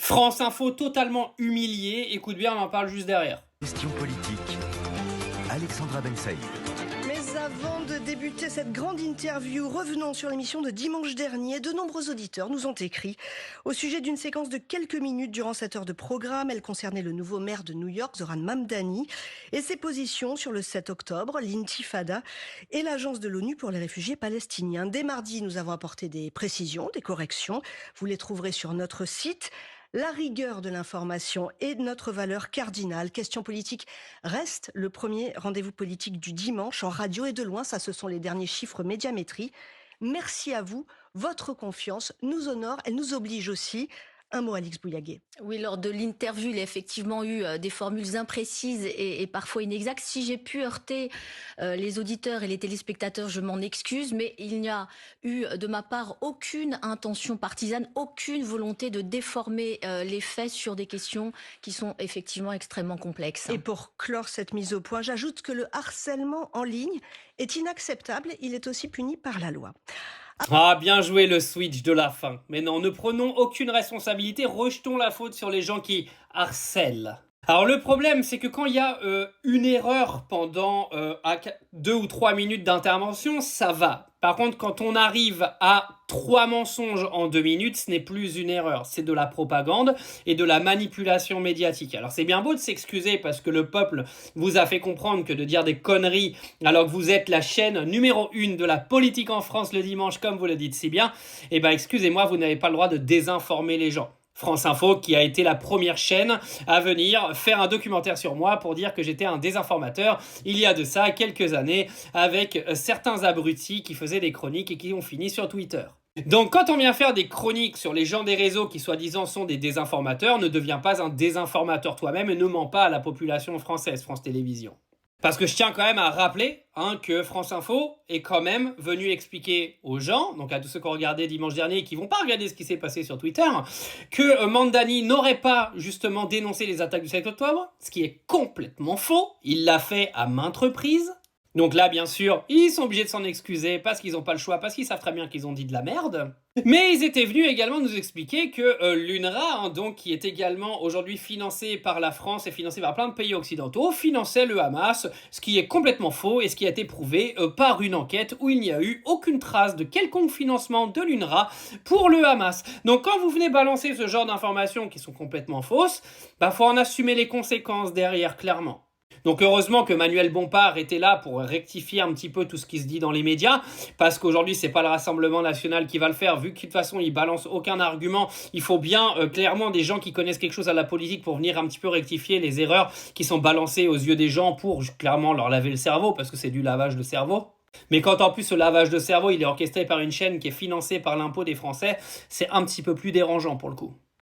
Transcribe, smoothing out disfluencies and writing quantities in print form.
France Info totalement humilié, écoute bien, on en parle juste derrière. Question politique, Alexandra Ben Saïd. Mais avant de débuter cette grande interview, revenons sur l'émission de dimanche dernier. De nombreux auditeurs nous ont écrit au sujet d'une séquence de quelques minutes durant cette heure de programme. Elle concernait le nouveau maire de New York, Zoran Mamdani, et ses positions sur le 7 octobre, l'intifada et l'agence de l'ONU pour les réfugiés palestiniens. Dès mardi, nous avons apporté des précisions, des corrections. Vous les trouverez sur notre site. La rigueur de l'information est notre valeur cardinale. Question politique reste le premier rendez-vous politique du dimanche en radio et de loin. Ça, ce sont les derniers chiffres Médiamétrie. Merci à vous. Votre confiance nous honore. Elle nous oblige aussi. Un mot, Alix Bouillaguet. Oui, lors de l'interview, il y a effectivement eu des formules imprécises et parfois inexactes. Si j'ai pu heurter les auditeurs et les téléspectateurs, je m'en excuse, mais il n'y a eu de ma part aucune intention partisane, aucune volonté de déformer les faits sur des questions qui sont effectivement extrêmement complexes. Et pour clore cette mise au point, j'ajoute que le harcèlement en ligne est inacceptable. Il est aussi puni par la loi. Ah, bien joué le switch de la fin. Mais non, ne prenons aucune responsabilité, rejetons la faute sur les gens qui harcèlent. Alors le problème, c'est que quand il y a une erreur pendant 2 ou 3 minutes d'intervention, ça va. Par contre, quand on arrive à 3 mensonges en 2 minutes, ce n'est plus une erreur, c'est de la propagande et de la manipulation médiatique. Alors c'est bien beau de s'excuser parce que le peuple vous a fait comprendre que de dire des conneries alors que vous êtes la chaîne numéro 1 de la politique en France le dimanche, comme vous le dites si bien, eh ben excusez-moi, vous n'avez pas le droit de désinformer les gens. France Info qui a été la première chaîne à venir faire un documentaire sur moi pour dire que j'étais un désinformateur il y a de ça quelques années avec certains abrutis qui faisaient des chroniques et qui ont fini sur Twitter. Donc quand on vient faire des chroniques sur les gens des réseaux qui soi-disant sont des désinformateurs, ne deviens pas un désinformateur toi-même et ne mens pas à la population française, France Télévisions. Parce que je tiens quand même à rappeler que France Info est quand même venu expliquer aux gens, donc à tous ceux qui ont regardé dimanche dernier et qui vont pas regarder ce qui s'est passé sur Twitter, que Mamdani n'aurait pas justement dénoncé les attaques du 7 octobre, ce qui est complètement faux. Il l'a fait à maintes reprises. Donc là, bien sûr, ils sont obligés de s'en excuser parce qu'ils n'ont pas le choix, parce qu'ils savent très bien qu'ils ont dit de la merde. Mais ils étaient venus également nous expliquer que l'UNRWA, donc, qui est également aujourd'hui financé par la France et financé par plein de pays occidentaux, finançait le Hamas, ce qui est complètement faux et ce qui a été prouvé par une enquête où il n'y a eu aucune trace de quelconque financement de l'UNRWA pour le Hamas. Donc quand vous venez balancer ce genre d'informations qui sont complètement fausses, faut en assumer les conséquences derrière, clairement. Donc heureusement que Manuel Bompard était là pour rectifier un petit peu tout ce qui se dit dans les médias, parce qu'aujourd'hui c'est pas le Rassemblement National qui va le faire, vu que de toute façon il balance aucun argument. Il faut bien clairement des gens qui connaissent quelque chose à la politique pour venir un petit peu rectifier les erreurs qui sont balancées aux yeux des gens pour clairement leur laver le cerveau, parce que c'est du lavage de cerveau. Mais quand en plus ce lavage de cerveau il est orchestré par une chaîne qui est financée par l'impôt des Français, c'est un petit peu plus dérangeant pour le coup.